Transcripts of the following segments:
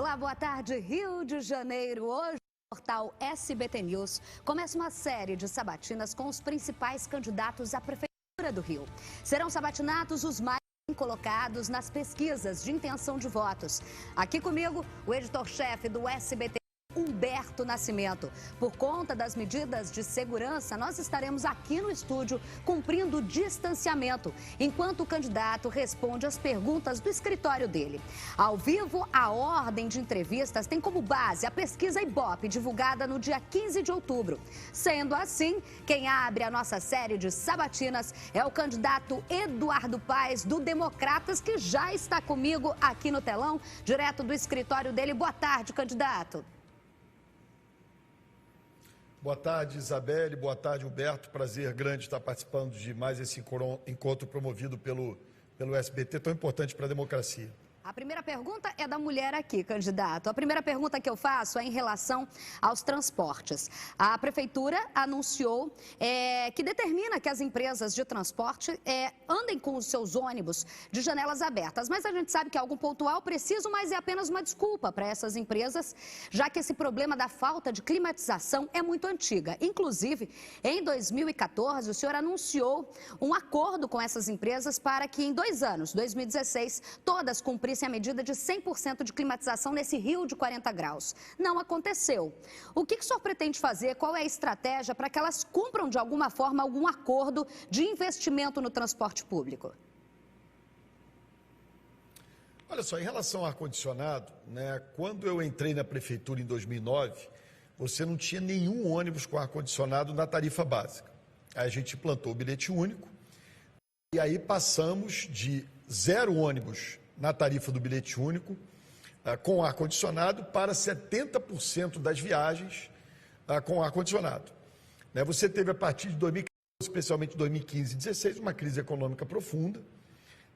Olá, boa tarde, Rio de Janeiro. Hoje, o portal SBT News começa uma série de sabatinas com os principais candidatos à Prefeitura do Rio. Serão sabatinados os mais bem colocados nas pesquisas de intenção de votos. Aqui comigo, o editor-chefe do SBT, Humberto Nascimento. Por conta das medidas de segurança, nós estaremos aqui no estúdio cumprindo o distanciamento, enquanto o candidato responde as perguntas do escritório dele. Ao vivo, a ordem de entrevistas tem como base a pesquisa Ibope, divulgada no dia 15 de outubro. Sendo assim, quem abre a nossa série de sabatinas é o candidato Eduardo Paes, do Democratas, que já está comigo aqui no telão, direto do escritório dele. Boa tarde, candidato. Boa tarde, Isabelle. Boa tarde, Humberto. Prazer grande estar participando de mais esse encontro promovido pelo SBT, tão importante para a democracia. A primeira pergunta é da mulher aqui, candidato. A primeira pergunta que eu faço é em relação aos transportes. A Prefeitura anunciou que determina que as empresas de transporte andem com os seus ônibus de janelas abertas. Mas a gente sabe que é algo pontual, preciso, mas é apenas uma desculpa para essas empresas, já que esse problema da falta de climatização é muito antiga. Inclusive, em 2014, o senhor anunciou um acordo com essas empresas para que em 2 anos, 2016, todas cumprissem a medida de 100% de climatização nesse Rio de 40 graus. Não aconteceu. O que o senhor pretende fazer? Qual é a estratégia para que elas cumpram de alguma forma algum acordo de investimento no transporte público? Olha só, em relação ao ar-condicionado, né, quando eu entrei na prefeitura em 2009, você não tinha nenhum ônibus com ar-condicionado na tarifa básica. Aí a gente implantou o bilhete único e aí passamos de 0 ônibus na tarifa do bilhete único, com ar-condicionado, para 70% das viagens com ar-condicionado. Você teve, a partir de 2014, especialmente 2015 e 2016, uma crise econômica profunda,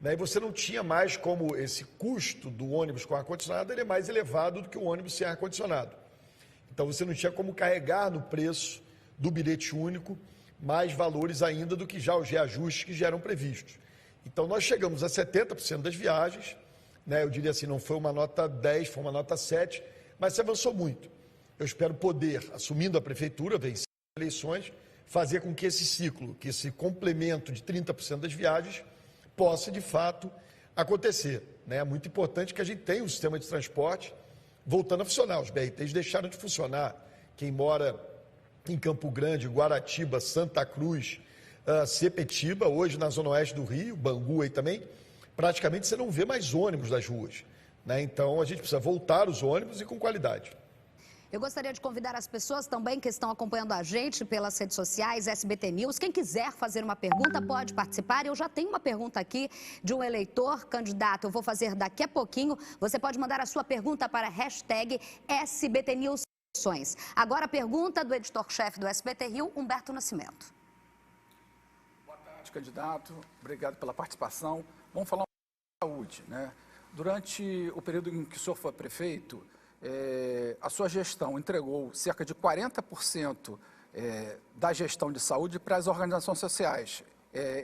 e você não tinha mais como esse custo do ônibus com ar-condicionado, ele é mais elevado do que o ônibus sem ar-condicionado. Então, você não tinha como carregar no preço do bilhete único mais valores ainda do que já os reajustes que já eram previstos. Então, nós chegamos a 70% das viagens, eu diria assim, não foi uma nota 10, foi uma nota 7, mas se avançou muito. Eu espero poder, assumindo a prefeitura, vencer as eleições, fazer com que esse ciclo, que esse complemento de 30% das viagens, possa, de fato, acontecer. É muito importante que a gente tenha um sistema de transporte voltando a funcionar. Os BRTs deixaram de funcionar. Quem mora em Campo Grande, Guaratiba, Santa Cruz, Sepetiba, hoje na zona oeste do Rio, Bangu aí também, praticamente você não vê mais ônibus nas ruas. Então, a gente precisa voltar os ônibus e com qualidade. Eu gostaria de convidar as pessoas também que estão acompanhando a gente pelas redes sociais, SBT News. Quem quiser fazer uma pergunta pode participar. Eu já tenho uma pergunta aqui de um eleitor, candidato. Eu vou fazer daqui a pouquinho. Você pode mandar a sua pergunta para a hashtag SBT News. Agora a pergunta do editor-chefe do SBT Rio, Humberto Nascimento. Boa tarde, candidato. Obrigado pela participação. Vamos falar um pouco de saúde, Durante o período em que o senhor foi prefeito, a sua gestão entregou cerca de 40% da gestão de saúde para as organizações sociais,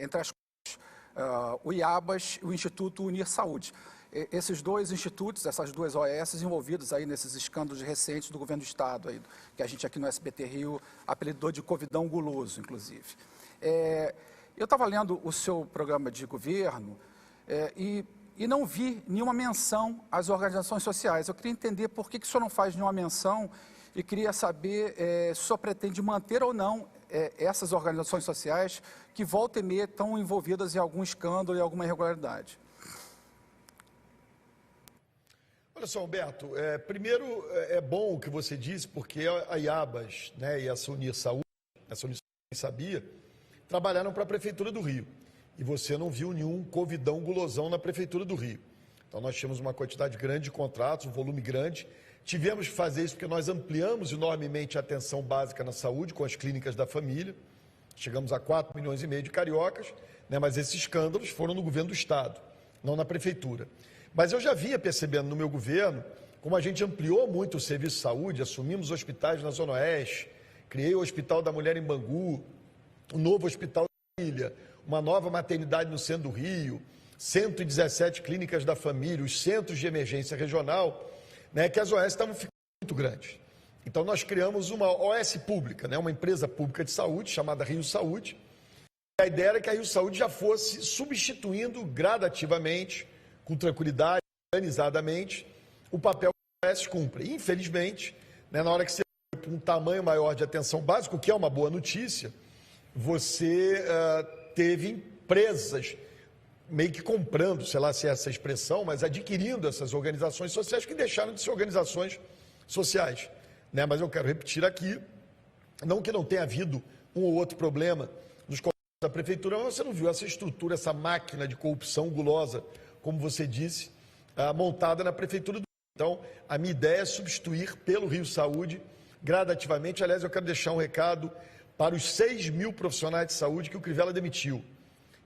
entre as quais o IABAS e o Instituto Unir Saúde. Esses 2 institutos, essas 2 OS envolvidos aí nesses escândalos recentes do governo do Estado, aí, que a gente aqui no SBT Rio apelidou de Covidão guloso, inclusive. Eu estava lendo o seu programa de governo e não vi nenhuma menção às organizações sociais. Eu queria entender por que o senhor não faz nenhuma menção e queria saber se o senhor pretende manter ou não essas organizações sociais que volta e meia estão envolvidas em algum escândalo e alguma irregularidade. Olha só, Humberto, primeiro é bom o que você disse, porque a IABAS e essa Unir Saúde, essa Unir Saúde, sabia, trabalharam para a Prefeitura do Rio. E você não viu nenhum covidão gulosão na Prefeitura do Rio. Então, nós tínhamos uma quantidade grande de contratos, um volume grande. Tivemos que fazer isso porque nós ampliamos enormemente a atenção básica na saúde com as clínicas da família. Chegamos a 4,5 milhões de cariocas, mas esses escândalos foram no governo do Estado, não na Prefeitura. Mas eu já vinha percebendo no meu governo, como a gente ampliou muito o serviço de saúde, assumimos hospitais na Zona Oeste, criei o Hospital da Mulher em Bangu, o novo Hospital da Família, uma nova maternidade no centro do Rio, 117 clínicas da família, os centros de emergência regional, né, que as OS estavam ficando muito grandes. Então, nós criamos uma OS pública, né, uma empresa pública de saúde, chamada Rio Saúde. A ideia era que a Rio Saúde já fosse substituindo gradativamente, com tranquilidade, organizadamente, o papel que a OS cumpre. Infelizmente, né, na hora que você tem um tamanho maior de atenção básica, o que é uma boa notícia, você teve empresas meio que comprando, sei lá se é essa expressão, mas adquirindo essas organizações sociais que deixaram de ser organizações sociais. Né? Mas eu quero repetir aqui, não que não tenha havido um ou outro problema nos contratos da prefeitura, mas você não viu essa estrutura, essa máquina de corrupção gulosa, como você disse, montada na prefeitura do Rio. Então, a minha ideia é substituir pelo Rio Saúde gradativamente. Aliás, eu quero deixar um recado para os 6 mil profissionais de saúde que o Crivella demitiu.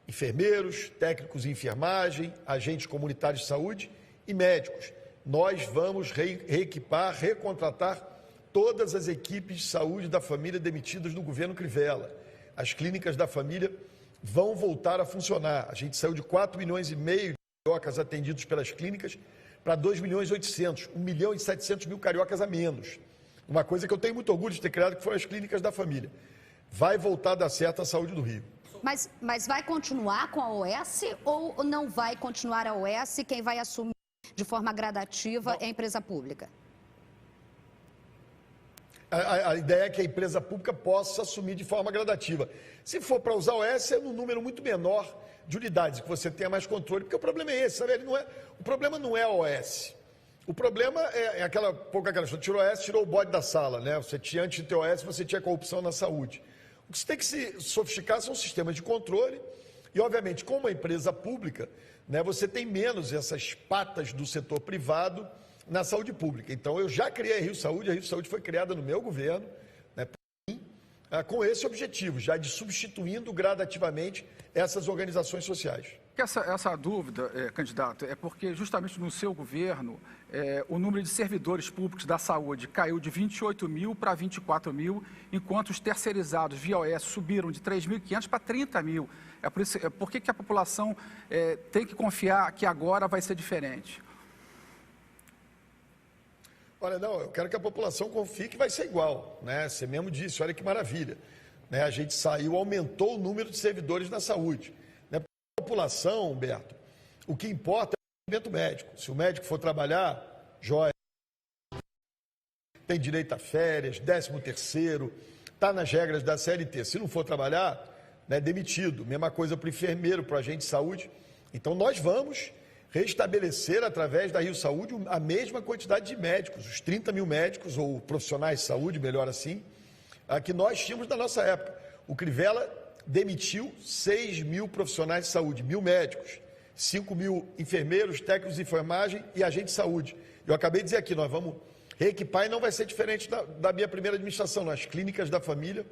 Enfermeiros, técnicos de enfermagem, agentes comunitários de saúde e médicos. Nós vamos reequipar, recontratar todas as equipes de saúde da família demitidas no governo Crivella. As clínicas da família vão voltar a funcionar. A gente saiu de 4,5 milhões de cariocas atendidos pelas clínicas para 2,8 milhões, 1 milhão e 700 mil cariocas a menos. Uma coisa que eu tenho muito orgulho de ter criado, que foram as clínicas da família. Vai voltar a dar certo a saúde do Rio. Mas vai continuar com a OS ou não vai continuar a OS? Quem vai assumir de forma gradativa é a empresa pública? A ideia é que a empresa pública possa assumir de forma gradativa. Se for para usar a OS, é num número muito menor de unidades, que você tenha mais controle, porque o problema é esse, sabe? O problema não é a OS. O problema é aquela história, tirou a OS, tirou o bode da sala, né? Você tinha, antes de ter OS, você tinha corrupção na saúde. O que você tem que se sofisticar são sistemas de controle e, obviamente, como uma empresa pública, né, você tem menos essas patas do setor privado na saúde pública. Então, eu já criei a Rio Saúde foi criada no meu governo, né, com esse objetivo, já de substituindo gradativamente essas organizações sociais. Essa dúvida, candidato, é porque justamente no seu governo o número de servidores públicos da saúde caiu de 28 mil para 24 mil, enquanto os terceirizados via OS subiram de 3.500 para 30 mil. Por que a população tem que confiar que agora vai ser diferente? Olha, não, eu quero que a população confie que vai ser igual, né? Você mesmo disse, olha que maravilha. Né? A gente aumentou o número de servidores na saúde. A população, Humberto, o que importa é o atendimento médico. Se o médico for trabalhar, joia, tem direito a férias, 13º, está nas regras da CLT. Se não for trabalhar, né, demitido. Mesma coisa para o enfermeiro, para o agente de saúde. Então, nós vamos restabelecer, através da Rio Saúde, a mesma quantidade de médicos, os 30 mil médicos, ou profissionais de saúde, melhor assim, que nós tínhamos na nossa época. O Crivella demitiu 6 mil profissionais de saúde, 1.000 médicos, 5 mil enfermeiros, técnicos de enfermagem e agentes de saúde. Eu acabei de dizer aqui, nós vamos reequipar e não vai ser diferente da minha primeira administração. As clínicas da família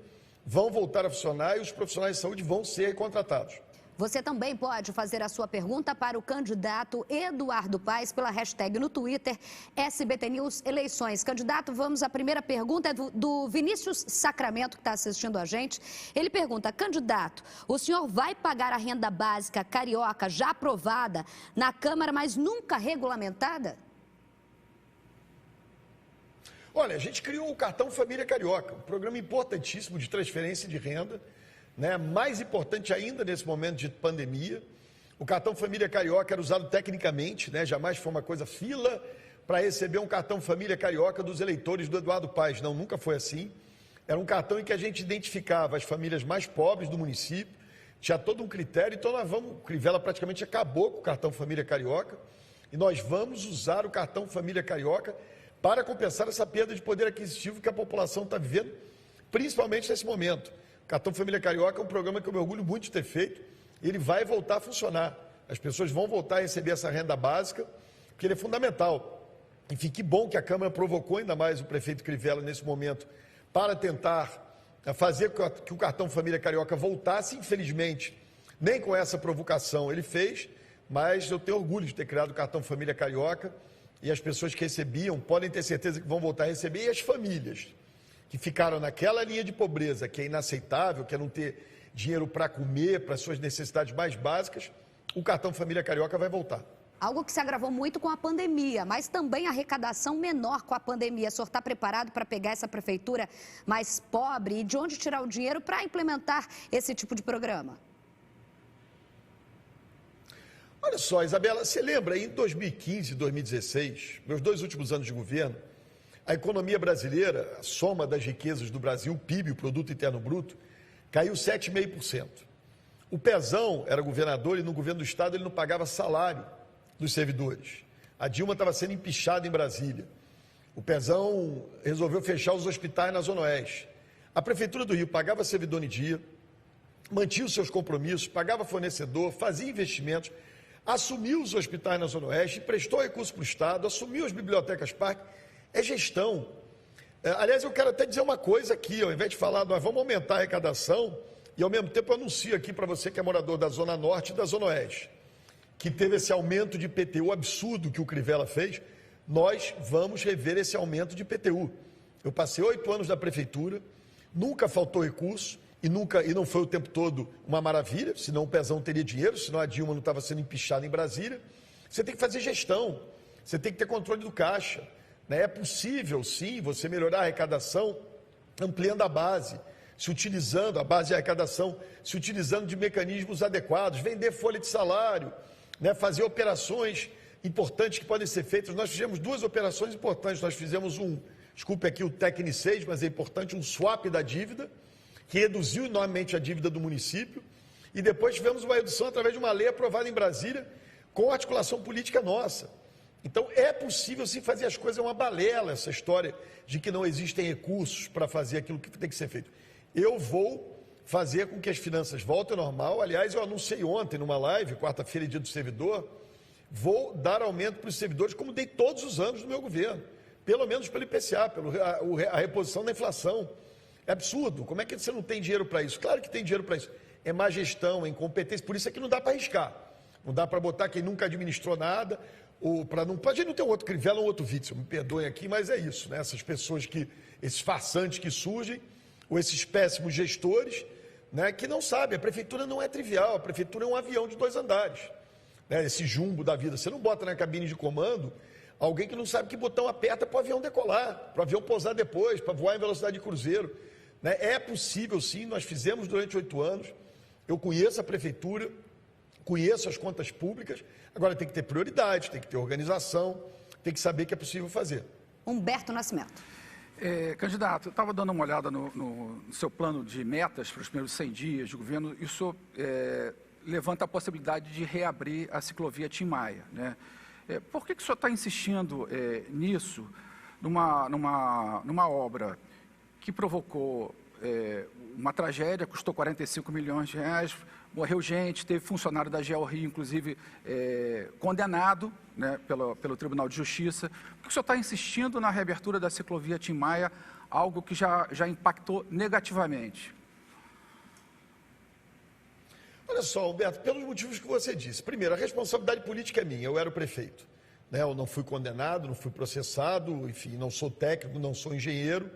vão voltar a funcionar e os profissionais de saúde vão ser contratados. Você também pode fazer a sua pergunta para o candidato Eduardo Paes pela hashtag no Twitter, SBT News Eleições. Candidato, vamos à primeira pergunta, é do Vinícius Sacramento, que está assistindo a gente. Ele pergunta, candidato, o senhor vai pagar a renda básica carioca já aprovada na Câmara, mas nunca regulamentada? Olha, a gente criou o Cartão Família Carioca, um programa importantíssimo de transferência de renda, né? Mais importante ainda nesse momento de pandemia. O Cartão Família Carioca era usado tecnicamente, né? Jamais foi uma coisa fila para receber um Cartão Família Carioca dos eleitores do Eduardo Paes. Não, nunca foi assim. Era um cartão em que a gente identificava as famílias mais pobres do município, tinha todo um critério. Então o Crivella praticamente acabou com o Cartão Família Carioca e nós vamos usar o Cartão Família Carioca para compensar essa perda de poder aquisitivo que a população está vivendo, principalmente nesse momento. O Cartão Família Carioca é um programa que eu me orgulho muito de ter feito, e ele vai voltar a funcionar. As pessoas vão voltar a receber essa renda básica, porque ele é fundamental. Enfim, que bom que a Câmara provocou ainda mais o prefeito Crivella nesse momento para tentar fazer que o Cartão Família Carioca voltasse. Infelizmente, nem com essa provocação ele fez, mas eu tenho orgulho de ter criado o Cartão Família Carioca, e as pessoas que recebiam podem ter certeza que vão voltar a receber, e as famílias que ficaram naquela linha de pobreza, que é inaceitável, que é não ter dinheiro para comer, para suas necessidades mais básicas, o Cartão Família Carioca vai voltar. Algo que se agravou muito com a pandemia, mas também a arrecadação menor com a pandemia. O senhor está preparado para pegar essa prefeitura mais pobre e de onde tirar o dinheiro para implementar esse tipo de programa? Olha só, Isabela, você lembra, em 2015 e 2016, meus 2 últimos anos de governo, a economia brasileira, a soma das riquezas do Brasil, o PIB, o Produto Interno Bruto, caiu 7,5%. O Pezão era governador e no governo do estado ele não pagava salário dos servidores. A Dilma estava sendo empichada em Brasília. O Pezão resolveu fechar os hospitais na Zona Oeste. A Prefeitura do Rio pagava servidor em dia, mantinha os seus compromissos, pagava fornecedor, fazia investimentos, assumiu os hospitais na Zona Oeste, prestou recursos para o Estado, assumiu as bibliotecas parque. É gestão. Aliás, eu quero até dizer uma coisa aqui, ao invés de falar, nós vamos aumentar a arrecadação, e ao mesmo tempo eu anuncio aqui para você que é morador da Zona Norte e da Zona Oeste, que teve esse aumento de IPTU absurdo que o Crivella fez, nós vamos rever esse aumento de IPTU. Eu passei 8 anos na prefeitura, nunca faltou recurso, e não foi o tempo todo uma maravilha, senão o Pezão teria dinheiro, senão a Dilma não estava sendo empichada em Brasília. Você tem que fazer gestão, você tem que ter controle do caixa. É possível, sim, você melhorar a arrecadação ampliando a base, se utilizando a base de arrecadação, se utilizando de mecanismos adequados, vender folha de salário, fazer operações importantes que podem ser feitas. Nós fizemos 2 operações importantes. Nós fizemos desculpe aqui o tecnicês, mas é importante, um swap da dívida, que reduziu enormemente a dívida do município, e depois tivemos uma redução através de uma lei aprovada em Brasília, com articulação política nossa. Então, é possível sim fazer as coisas, é uma balela essa história de que não existem recursos para fazer aquilo que tem que ser feito. Eu vou fazer com que as finanças voltem ao normal. Aliás, eu anunciei ontem numa live, quarta-feira, dia do servidor, vou dar aumento para os servidores, como dei todos os anos no meu governo, pelo menos pelo IPCA, a reposição da inflação. É absurdo, como é que você não tem dinheiro para isso? Claro que tem dinheiro para isso, é má gestão, é incompetência, por isso é que não dá para arriscar, não dá para botar quem nunca administrou nada, ou para não, a gente não ter um outro Crivella, um outro Witzel, me perdoem aqui, mas é isso, essas pessoas esses farsantes que surgem, ou esses péssimos gestores, que não sabem, a prefeitura não é trivial, a prefeitura é um avião de 2 andares, esse jumbo da vida, você não bota na cabine de comando alguém que não sabe que botão aperta para o avião decolar, para o avião pousar depois, para voar em velocidade de cruzeiro. É possível sim, nós fizemos durante 8 anos, eu conheço a prefeitura, conheço as contas públicas, agora tem que ter prioridade, tem que ter organização, tem que saber que é possível fazer. Humberto Nascimento. Candidato, eu estava dando uma olhada no seu plano de metas para os primeiros 100 dias de governo e o senhor levanta a possibilidade de reabrir a ciclovia Tim Maia, por que o senhor está insistindo nisso, numa obra que provocou uma tragédia, custou 45 milhões de reais, morreu gente, teve funcionário da GeoRio, inclusive, condenado pelo Tribunal de Justiça. Por que o senhor está insistindo na reabertura da ciclovia Tim Maia, algo que já impactou negativamente? Olha só, Humberto, pelos motivos que você disse. Primeiro, a responsabilidade política é minha, eu era o prefeito. Eu não fui condenado, não fui processado, enfim, não sou técnico, não sou engenheiro,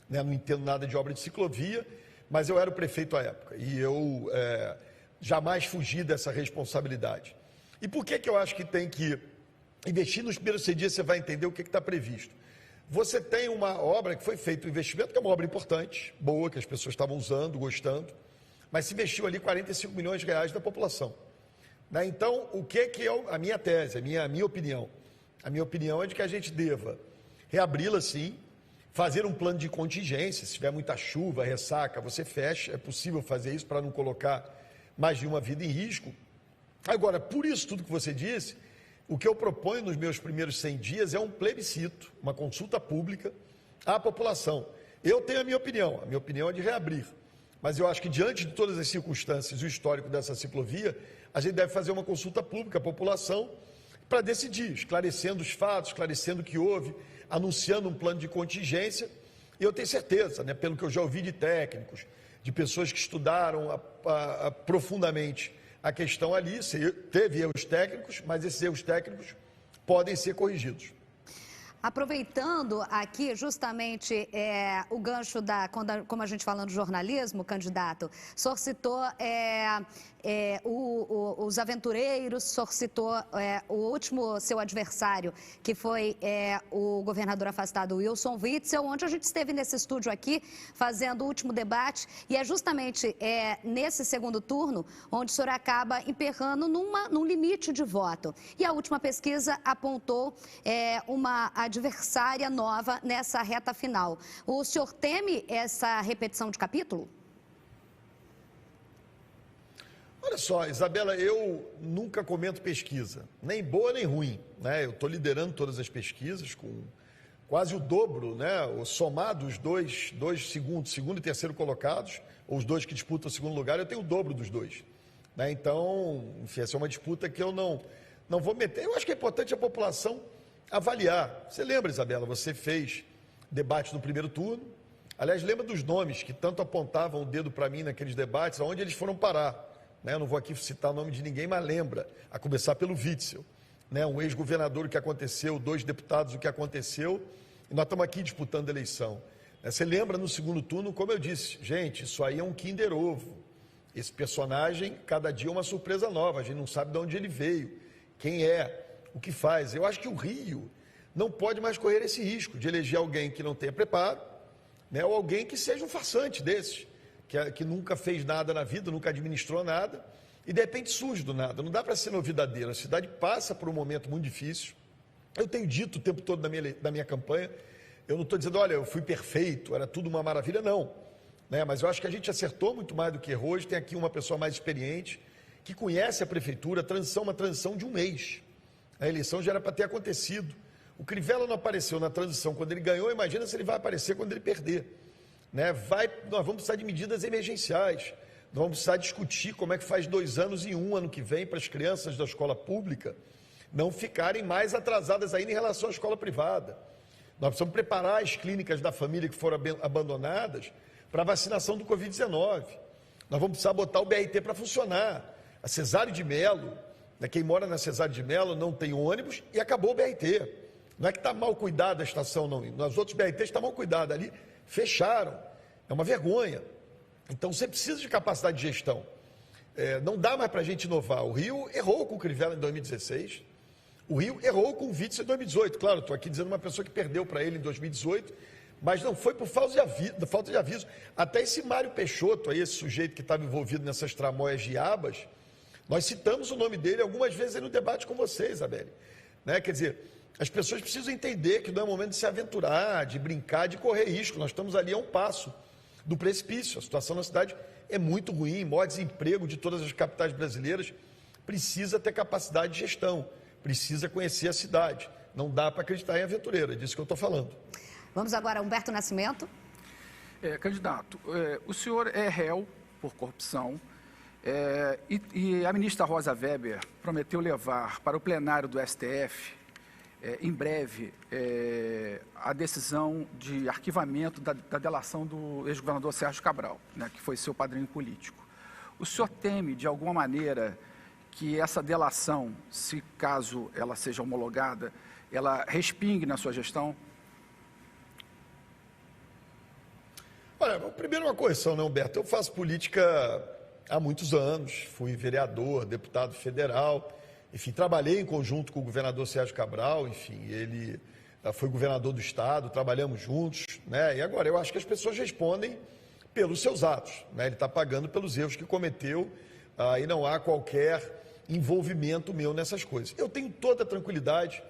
não entendo nada de obra de ciclovia, mas eu era o prefeito à época e eu jamais fugi dessa responsabilidade. E por que eu acho que tem que investir nos primeiros 100 dias, você vai entender o que está previsto. Você tem uma obra que foi feito um investimento, que é uma obra importante, boa, que as pessoas estavam usando, gostando, mas se investiu ali 45 milhões de reais da população. Então, o que é a minha tese, a minha opinião? A minha opinião é de que a gente deva reabri-la sim, fazer um plano de contingência, se tiver muita chuva, ressaca, você fecha, é possível fazer isso para não colocar mais de uma vida em risco. Agora, por isso tudo que você disse, o que eu proponho nos meus primeiros 100 dias é um plebiscito, uma consulta pública à população. Eu tenho a minha opinião é de reabrir, mas eu acho que diante de todas as circunstâncias e o histórico dessa ciclovia, a gente deve fazer uma consulta pública à população para decidir, esclarecendo os fatos, esclarecendo o que houve, anunciando um plano de contingência, e eu tenho certeza, pelo que eu já ouvi de técnicos, de pessoas que estudaram profundamente a questão ali, teve erros técnicos, mas esses erros técnicos podem ser corrigidos. Aproveitando aqui justamente o gancho como a gente falando de jornalismo, candidato, o senhor citou os aventureiros, o senhor citou o último seu adversário, que foi o governador afastado Wilson Witzel, onde a gente esteve nesse estúdio aqui fazendo o último debate, e é justamente nesse segundo turno onde o senhor acaba emperrando num limite de voto. E a última pesquisa apontou uma adversária nova nessa reta final. O senhor teme essa repetição de capítulo? Olha só, Isabela, eu nunca comento pesquisa, nem boa nem ruim, né? Eu estou liderando todas as pesquisas com quase o dobro, né? Somado os dois segundo e terceiro colocados, ou os dois que disputam o segundo lugar, eu tenho o dobro dos dois, né? Então, enfim, essa é uma disputa que eu não vou meter. Eu acho que é importante a população avaliar. Você lembra, Isabela, você fez debate no primeiro turno. Aliás, lembra dos nomes que tanto apontavam o dedo para mim naqueles debates, aonde eles foram parar, né? Eu não vou aqui citar o nome de ninguém, mas lembra, a começar pelo Witzel, né? Um ex-governador, o que aconteceu, 2 deputados, o que aconteceu, e nós estamos aqui disputando a eleição. Você lembra no segundo turno, como eu disse, gente, isso aí é um Kinder Ovo. Esse personagem, cada dia é uma surpresa nova, a gente não sabe de onde ele veio, quem é, o que faz. Eu acho que o Rio não pode mais correr esse risco de eleger alguém que não tenha preparo, né, ou alguém que seja um farsante desses, que nunca fez nada na vida, nunca administrou nada, e de repente surge do nada. Não dá para ser novidadeiro. A cidade passa por um momento muito difícil. Eu tenho dito o tempo todo da minha campanha, eu não estou dizendo, olha, eu fui perfeito, era tudo uma maravilha, não. Né, mas eu acho que a gente acertou muito mais do que errou. Hoje tem aqui uma pessoa mais experiente, que conhece a prefeitura. A transição é uma transição de um mês. A eleição já era para ter acontecido. O Crivella não apareceu na transição quando ele ganhou, imagina se ele vai aparecer quando ele perder. Né? Nós vamos precisar de medidas emergenciais, nós vamos precisar discutir como é que faz 2 anos e 1 ano que vem para as crianças da escola pública não ficarem mais atrasadas ainda em relação à escola privada. Nós precisamos preparar as clínicas da família que foram abandonadas para a vacinação do Covid-19. Nós vamos precisar botar o BRT para funcionar. A Cesário de Melo, quem mora na Cesário de Melo não tem ônibus e acabou o BRT. Não é que está mal cuidada a estação, não. Nos outros BRTs está mal cuidada. Ali fecharam. É uma vergonha. Então você precisa de capacidade de gestão. Não dá mais para a gente inovar. O Rio errou com o Crivella em 2016. O Rio errou com o Witzel em 2018. Claro, estou aqui dizendo uma pessoa que perdeu para ele em 2018, mas não foi por falta de aviso. Até esse Mário Peixoto, aí, esse sujeito que estava envolvido nessas tramóias de abas, nós citamos o nome dele algumas vezes aí no debate com você, Isabelle. Né? Quer dizer, as pessoas precisam entender que não é momento de se aventurar, de brincar, de correr risco. Nós estamos ali a um passo do precipício. A situação na cidade é muito ruim, maior desemprego de todas as capitais brasileiras. Precisa ter capacidade de gestão, precisa conhecer a cidade. Não dá para acreditar em aventureiro, é disso que eu estou falando. Vamos agora a Humberto Nascimento. Candidato, o senhor é réu por corrupção. E a ministra Rosa Weber prometeu levar para o plenário do STF, em breve, a decisão de arquivamento da delação do ex-governador Sérgio Cabral, né, que foi seu padrinho político. O senhor teme, de alguma maneira, que essa delação, se caso ela seja homologada, ela respingue na sua gestão? Olha, primeiro uma correção, né, Humberto? Eu faço política há muitos anos, fui vereador, deputado federal, enfim, trabalhei em conjunto com o governador Sérgio Cabral, enfim, ele foi governador do estado, trabalhamos juntos, né? E agora eu acho que as pessoas respondem pelos seus atos, né? Ele está pagando pelos erros que cometeu, e não há qualquer envolvimento meu nessas coisas. Eu tenho toda a tranquilidade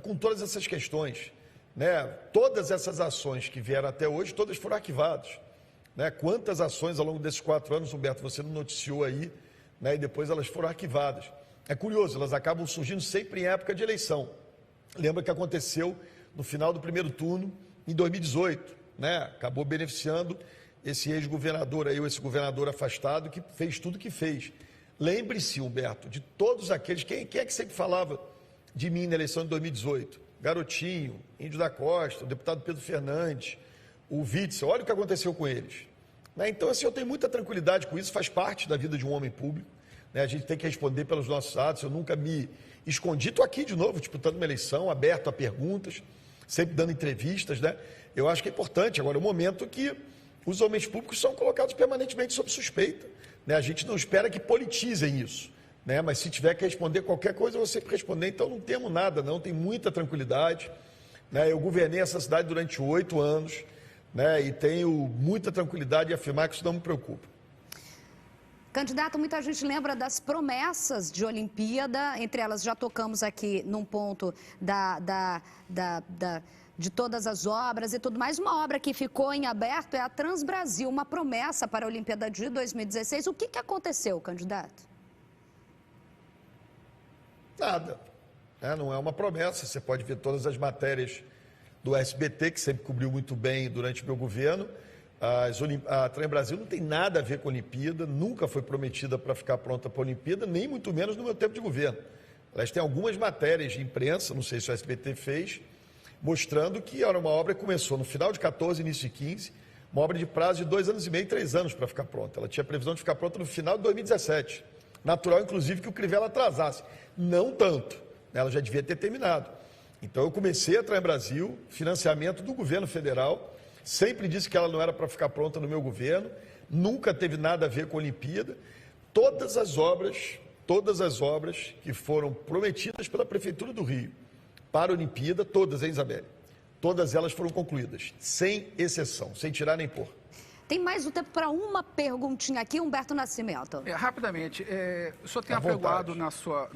com todas essas questões, né? Todas essas ações que vieram até hoje, todas foram arquivadas. Né? Quantas ações ao longo desses 4 anos, Humberto, você não noticiou aí, né? E depois elas foram arquivadas. É curioso, elas acabam surgindo sempre em época de eleição. Lembra que aconteceu no final do primeiro turno, em 2018, né? Acabou beneficiando esse ex-governador aí, ou esse governador afastado, que fez tudo que fez. Lembre-se, Humberto, de todos aqueles, quem é que sempre falava de mim na eleição de 2018? Garotinho, Índio da Costa, o deputado Pedro Fernandes, o Witzel, olha o que aconteceu com eles. Né? Então, assim, eu tenho muita tranquilidade com isso, faz parte da vida de um homem público. Né? A gente tem que responder pelos nossos atos, eu nunca me escondi, estou aqui de novo disputando uma eleição, aberto a perguntas. sempre dando entrevistas, né? Eu acho que é importante. Agora, o momento que os homens públicos são colocados permanentemente sob suspeita, né? A gente não espera que politizem isso, né? Mas se tiver que responder qualquer coisa, eu vou sempre responder. Então, não temo nada, não. Tem muita tranquilidade, né? Eu governei essa cidade durante 8 anos, né? E tenho muita tranquilidade em afirmar que isso não me preocupa. Candidato, muita gente lembra das promessas de Olimpíada, entre elas já tocamos aqui num ponto de todas as obras e tudo mais. Uma obra que ficou em aberto é a Transbrasil, uma promessa para a Olimpíada de 2016. O que aconteceu, candidato? Nada. Não é uma promessa. Você pode ver todas as matérias do SBT, que sempre cobriu muito bem durante o meu governo. A Transbrasil não tem nada a ver com a Olimpíada, nunca foi prometida para ficar pronta para a Olimpíada, nem muito menos no meu tempo de governo. Aliás, tem algumas matérias de imprensa, não sei se o SBT fez, mostrando que era uma obra que começou no final de 14, início de 15, uma obra de prazo de 2 anos e meio, 3 anos para ficar pronta. Ela tinha previsão de ficar pronta no final de 2017. Natural, inclusive, que o Crivella atrasasse. Não tanto, ela já devia ter terminado. Então, eu comecei a Transbrasil, financiamento do governo federal. Sempre disse que ela não era para ficar pronta no meu governo, nunca teve nada a ver com a Olimpíada. Todas as obras que foram prometidas pela Prefeitura do Rio para a Olimpíada, todas, hein, Isabelle? Todas elas foram concluídas, sem exceção, sem tirar nem pôr. Tem mais um tempo para uma perguntinha aqui, Humberto Nascimento. Rapidamente, o senhor tem apregoado na sua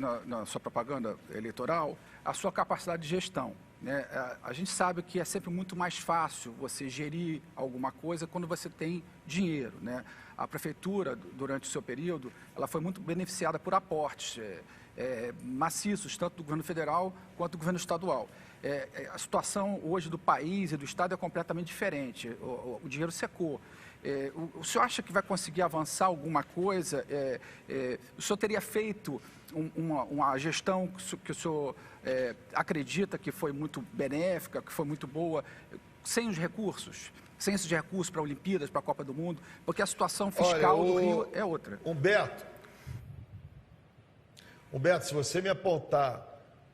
propaganda eleitoral a sua capacidade de gestão. Né? A gente sabe que é sempre muito mais fácil você gerir alguma coisa quando você tem dinheiro, né? A prefeitura, durante o seu período, ela foi muito beneficiada por aportes maciços, tanto do governo federal quanto do governo estadual. A situação hoje do país e do estado é completamente diferente. O dinheiro secou. O senhor acha que vai conseguir avançar alguma coisa? O senhor teria feito uma gestão que o senhor acredita que foi muito benéfica, que foi muito boa, sem os recursos? Sem esses recursos para Olimpíadas, para a Copa do Mundo? Porque a situação fiscal do Rio é outra. Humberto, se você me apontar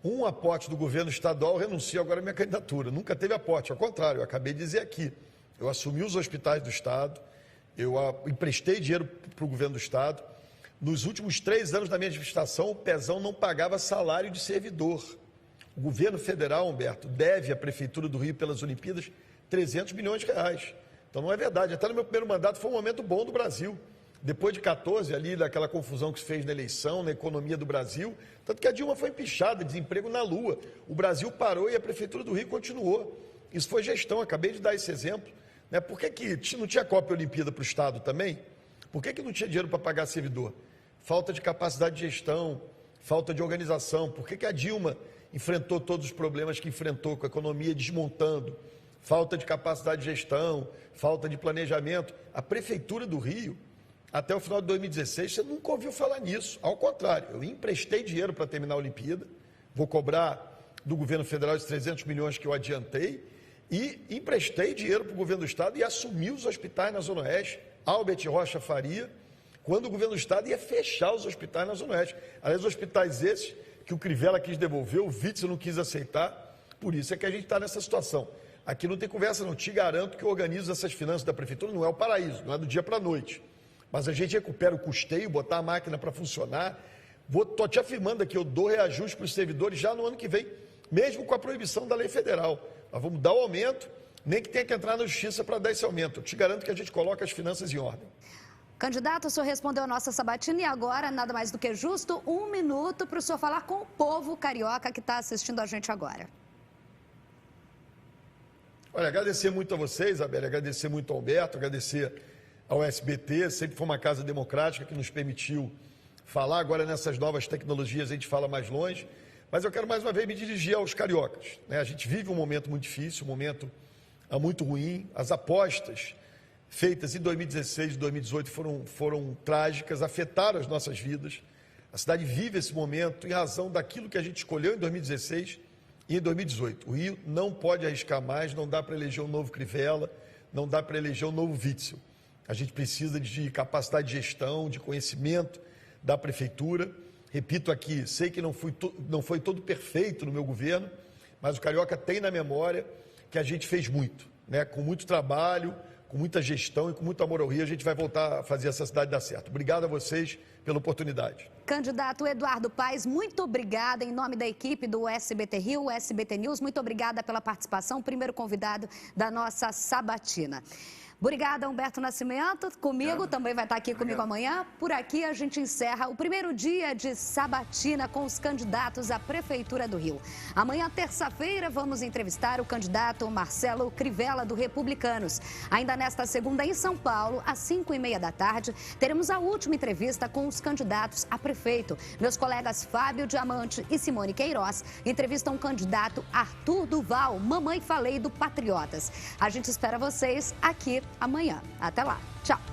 um aporte do governo estadual, eu renuncio agora à minha candidatura. Nunca teve aporte, ao contrário, eu acabei de dizer aqui. Eu assumi os hospitais do Estado, eu emprestei dinheiro para o governo do Estado. Nos últimos 3 anos da minha administração, o Pezão não pagava salário de servidor. O governo federal, Humberto, deve à Prefeitura do Rio pelas Olimpíadas 300 milhões de reais. Então não é verdade. Até no meu primeiro mandato foi um momento bom do Brasil. Depois de 14, ali, daquela confusão que se fez na eleição, na economia do Brasil, tanto que a Dilma foi empichada, desemprego na lua. O Brasil parou e a Prefeitura do Rio continuou. Isso foi gestão, acabei de dar esse exemplo. Né? Por que não tinha Copa e Olimpíada para o Estado também? Por que não tinha dinheiro para pagar servidor? Falta de capacidade de gestão, falta de organização. Por que a Dilma enfrentou todos os problemas que enfrentou, com a economia desmontando? Falta de capacidade de gestão, falta de planejamento. A Prefeitura do Rio, até o final de 2016, você nunca ouviu falar nisso. Ao contrário, eu emprestei dinheiro para terminar a Olimpíada, vou cobrar do governo federal os 300 milhões que eu adiantei, e emprestei dinheiro para o governo do Estado e assumi os hospitais na Zona Oeste, Albert Rocha Faria, quando o governo do Estado ia fechar os hospitais na Zona Oeste. Aliás, os hospitais esses que o Crivella quis devolver, o Witzel não quis aceitar, por isso é que a gente está nessa situação. Aqui não tem conversa não, te garanto que eu organizo essas finanças da Prefeitura, não é o paraíso, não é do dia para a noite. Mas a gente recupera o custeio, botar a máquina para funcionar. Estou te afirmando aqui, eu dou reajuste para os servidores já no ano que vem, mesmo com a proibição da lei federal. Nós vamos dar o aumento, nem que tenha que entrar na justiça para dar esse aumento. Eu te garanto que a gente coloca as finanças em ordem. Candidato, o senhor respondeu a nossa sabatina e agora, nada mais do que justo, 1 minuto para o senhor falar com o povo carioca que está assistindo a gente agora. Olha, agradecer muito a vocês, Isabelle, agradecer muito ao Alberto, agradecer ao SBT, sempre foi uma casa democrática que nos permitiu falar. Agora, nessas novas tecnologias, a gente fala mais longe. Mas eu quero mais uma vez me dirigir aos cariocas. Né? A gente vive um momento muito difícil, um momento muito ruim. As apostas feitas em 2016 e 2018 foram trágicas, afetaram as nossas vidas. A cidade vive esse momento em razão daquilo que a gente escolheu em 2016 e em 2018. O Rio não pode arriscar mais, não dá para eleger um novo Crivella, não dá para eleger um novo Witzel. A gente precisa de capacidade de gestão, de conhecimento da Prefeitura. Repito aqui, sei que não foi todo perfeito no meu governo, mas o Carioca tem na memória que a gente fez muito, né? Com muito trabalho, com muita gestão e com muito amor ao Rio, a gente vai voltar a fazer essa cidade dar certo. Obrigado a vocês pela oportunidade. Candidato Eduardo Paes, muito obrigada em nome da equipe do SBT Rio, SBT News, muito obrigada pela participação, primeiro convidado da nossa sabatina. Obrigada, Humberto Nascimento, comigo, também vai estar aqui comigo amanhã. Por aqui a gente encerra o primeiro dia de sabatina com os candidatos à Prefeitura do Rio. Amanhã, terça-feira, vamos entrevistar o candidato Marcelo Crivella, do Republicanos. Ainda nesta segunda, em São Paulo, às 5h30 da tarde, teremos a última entrevista com os candidatos a prefeito. Meus colegas Fábio Diamante e Simone Queiroz entrevistam o candidato Arthur Duval, mamãe falei do Patriotas. A gente espera vocês aqui amanhã. Até lá. Tchau.